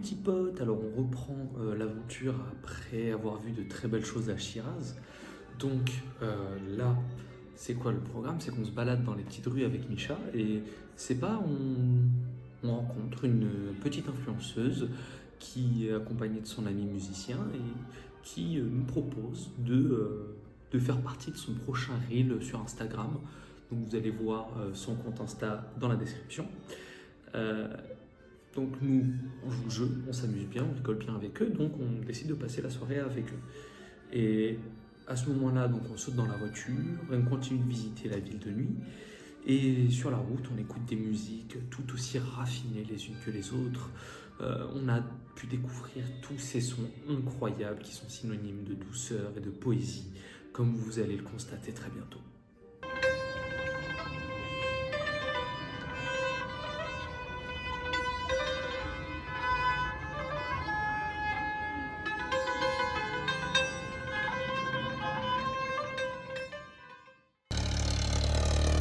petits potes, alors on reprend l'aventure après avoir vu de très belles choses à Shiraz. Donc là, c'est quoi le programme? C'est qu'on se balade dans les petites rues avec Misha et c'est pas on rencontre une petite influenceuse qui est accompagnée de son ami musicien et qui nous propose de faire partie de son prochain reel sur Instagram. Donc vous allez voir son compte Insta dans la description. Donc nous, on joue le jeu, on s'amuse bien, on rigole bien avec eux, donc on décide de passer la soirée avec eux. Et à ce moment-là, donc on saute dans la voiture, on continue de visiter la ville de nuit, et sur la route, on écoute des musiques tout aussi raffinées les unes que les autres. On a pu découvrir tous ces sons incroyables qui sont synonymes de douceur et de poésie, comme vous allez le constater très bientôt.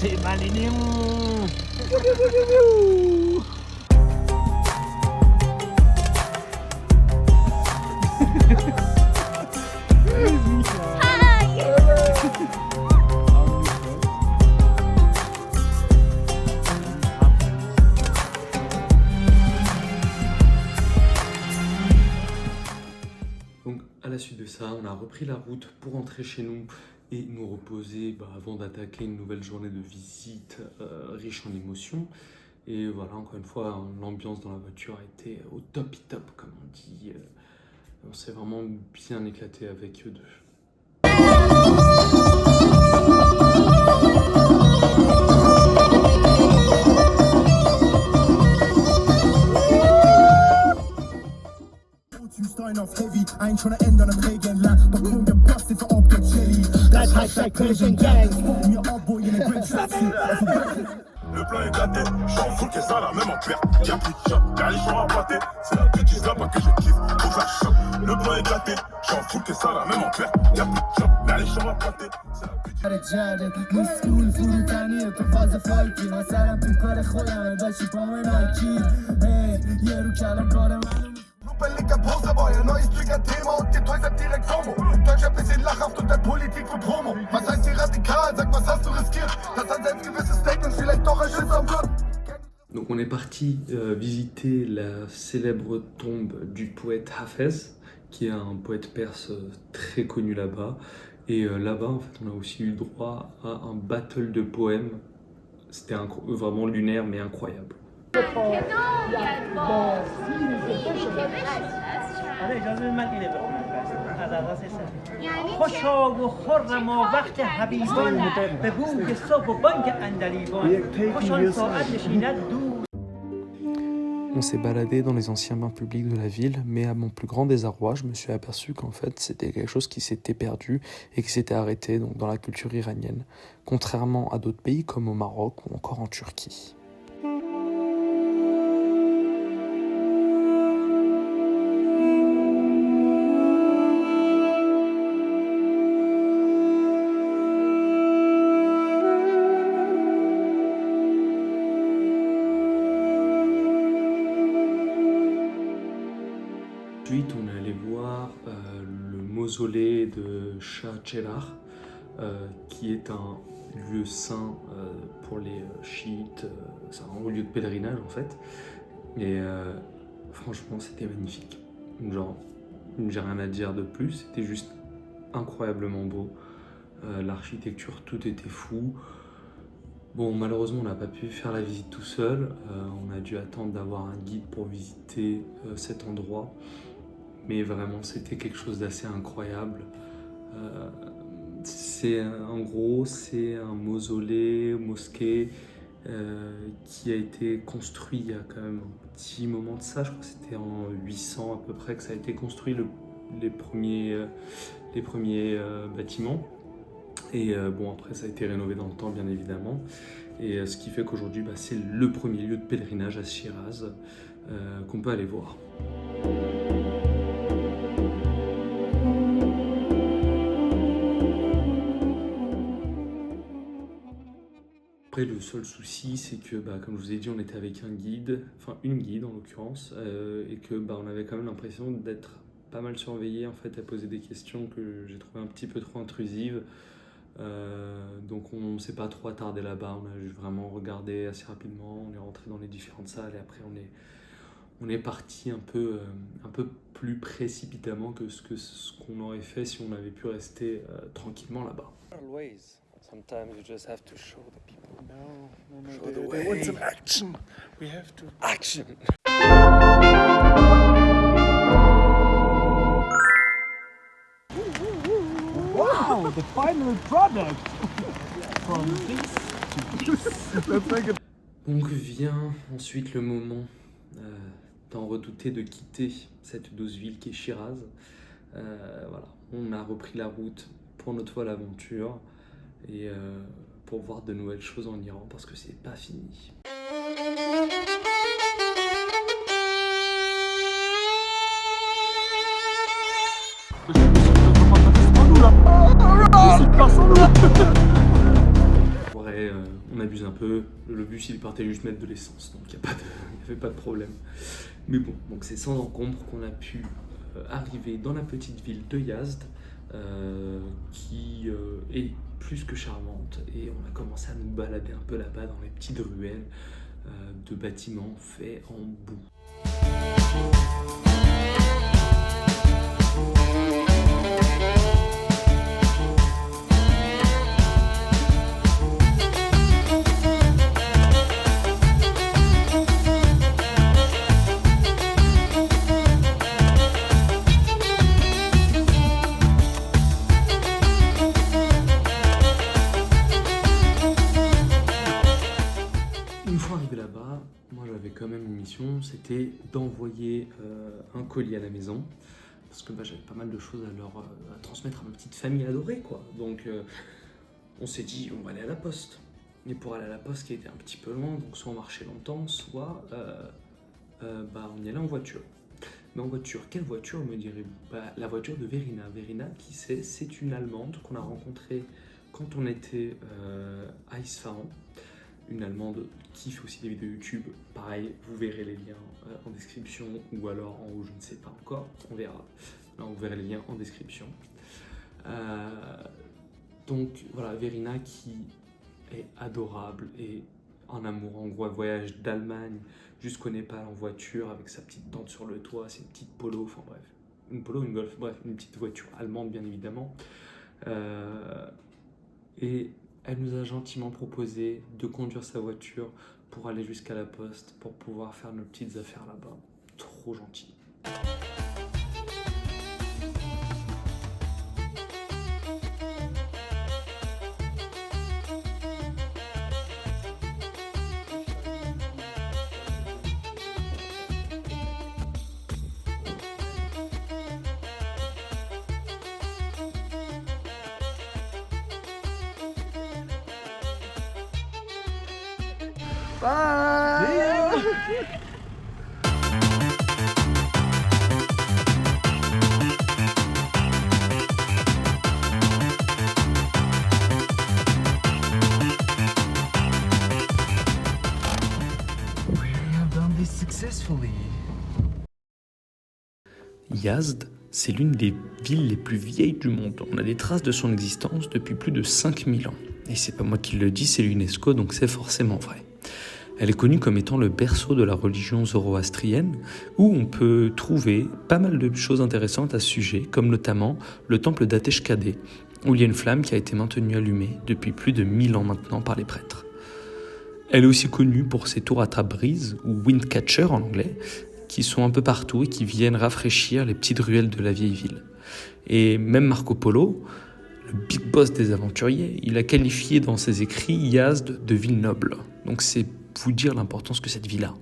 C'est malignon. Donc à la suite de ça, on a repris la route pour rentrer chez nous et nous reposer avant d'attaquer une nouvelle journée de visite riche en émotions. Et voilà, encore une fois, l'ambiance dans la voiture a été au top comme on dit. On s'est vraiment bien éclaté avec eux deux. Starting off heavy, I ain't tryna end on a pagan land, but call your boss if I up get jelly. That's hashtag Persian gang. Spotting your old boy in a green tracksuit. Le plan est gâté, j'suis en full, qu'est ça la même en clair. Y'a plus de chat, y'a les champs à pâté. C'est la bêtise là-bas que je kiffe, faut que ça choque. Le plan est gâté, j'suis en full, qu'est ça la même en clair. Y'a plus de chat, y'a les champs à pâté. C'est la bêtise. رجالك مسؤول فروتانية تفاز فايتي مثلا بكار خويا داشي باوي نايكي یه رو کلم کار من Pellica pose boy, ein neues Trigger-Thema und die Toys direkt Promo. Deutscher bisschen lachhaft und der Politik für Promo. Was heißt hier radikal? Sag, was hast du riskiert? Das hat selbstgewisses Statement, vielleicht doch ein Schiss am Blut. Donc on est parti visiter la célèbre tombe du poète Hafez, qui est un poète perse très connu là-bas. Et là-bas, en fait, on a aussi eu droit à un battle de poèmes. C'était vraiment lunaire, mais incroyable. آره اجازه من اینه بخونم بس از اول سه خوشا و خرما وقت حبیبان به بوی صبح و بانگ عندلیبان خوشان ساعت نشیند دور. On s'est baladé dans les anciens bains publics de la ville, mais à mon plus grand désarroi, je me suis aperçu qu'en fait, c'était quelque chose qui s'était perdu et qui s'était arrêté donc, dans la culture iranienne, contrairement à d'autres pays comme au Maroc ou encore en Turquie. Ensuite, on est allé voir le mausolée de Shah Cheragh, qui est un lieu saint pour les chiites. C'est un lieu de pèlerinage en fait. Et franchement, c'était magnifique. Genre, j'ai rien à dire de plus. C'était juste incroyablement beau. L'architecture, tout était fou. Bon, malheureusement, on n'a pas pu faire la visite tout seul. On a dû attendre d'avoir un guide pour visiter cet endroit. Mais vraiment, c'était quelque chose d'assez incroyable. En gros, c'est un mosquée qui a été construit il y a quand même un petit moment de ça. Je crois que c'était en 800 à peu près que ça a été construit les premiers bâtiments. Et bon, après, ça a été rénové dans le temps, bien évidemment. Et ce qui fait qu'aujourd'hui, c'est le premier lieu de pèlerinage à Shiraz qu'on peut aller voir. Après, le seul souci, c'est que, comme je vous ai dit, on était avec un guide, enfin une guide en l'occurrence, et que on avait quand même l'impression d'être pas mal surveillé en fait, à poser des questions que j'ai trouvé un petit peu trop intrusives. Donc on ne s'est pas trop attardé là-bas, on a juste vraiment regardé assez rapidement, on est rentré dans les différentes salles et après on est parti un peu plus précipitamment que ce qu'on aurait fait si on avait pu rester tranquillement là-bas. Always. Sometimes you just have to show the people. No. Show the They way. want some action. We have to. Action. Wow, the final product from this. Donc vient ensuite le moment tant redouté de quitter cette douce ville qui est Shiraz. Voilà, on a repris la route pour notre folle aventure et pour voir de nouvelles choses en Iran parce que c'est pas fini. Ouais, on abuse un peu. Le bus il partait juste mettre de l'essence, donc il n'y avait pas de problème. Mais bon, donc c'est sans encombre qu'on a pu arriver dans la petite ville de Yazd, qui est plus que charmante, et on a commencé à nous balader un peu là-bas dans les petites ruelles de bâtiments faits en boue. C'était d'envoyer un colis à la maison parce que j'avais pas mal de choses à transmettre à ma petite famille adorée quoi. Donc on s'est dit on va aller à la poste, et pour aller à la poste qui était un petit peu loin, donc soit on marchait longtemps, soit on y allait en voiture. Mais en voiture, quelle voiture me direz-vous? La voiture de Verina. Verina, qui c'est une Allemande qu'on a rencontrée quand on était à Isfahan. Une Allemande qui fait aussi des vidéos YouTube. Pareil, vous verrez les liens en description ou alors en haut, je ne sais pas encore. On verra. Là, vous verrez les liens en description. Donc voilà, Verina qui est adorable et en amour. En gros, elle voyage d'Allemagne jusqu'au Népal en voiture avec sa petite tente sur le toit, ses petites polos, enfin bref. Une polo, une Golf, bref, une petite voiture allemande bien évidemment. Et elle nous a gentiment proposé de conduire sa voiture pour aller jusqu'à la poste, pour pouvoir faire nos petites affaires là-bas. Trop gentil. Bye! We have done this successfully. Yazd, c'est l'une des villes les plus vieilles du monde. On a des traces de son existence depuis plus de 5000 ans. Et c'est pas moi qui le dis, c'est l'UNESCO, donc c'est forcément vrai. Elle est connue comme étant le berceau de la religion zoroastrienne, où on peut trouver pas mal de choses intéressantes à ce sujet, comme notamment le temple d'Ateshkadé, où il y a une flamme qui a été maintenue allumée depuis plus de 1000 ans maintenant par les prêtres. Elle est aussi connue pour ses tours à Tabriz, ou Windcatcher en anglais, qui sont un peu partout et qui viennent rafraîchir les petites ruelles de la vieille ville. Et même Marco Polo, le big boss des aventuriers, il a qualifié dans ses écrits Yazd de ville noble. Donc c'est vous dire l'importance que cette ville a.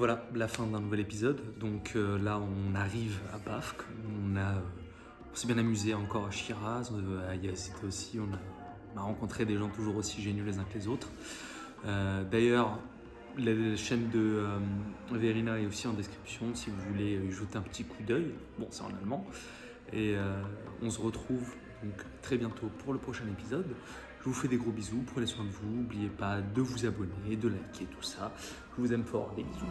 voilà, la fin d'un nouvel épisode. Donc là, on arrive à Bafk. On s'est bien amusé encore à Shiraz, à Yazid aussi. On a rencontré des gens toujours aussi géniaux les uns que les autres. D'ailleurs, la chaîne de Verina est aussi en description si vous voulez y jeter un petit coup d'œil. Bon, c'est en allemand. Et on se retrouve donc très bientôt pour le prochain épisode. Je vous fais des gros bisous, prenez soin de vous, n'oubliez pas de vous abonner, de liker tout ça. Je vous aime fort, des bisous.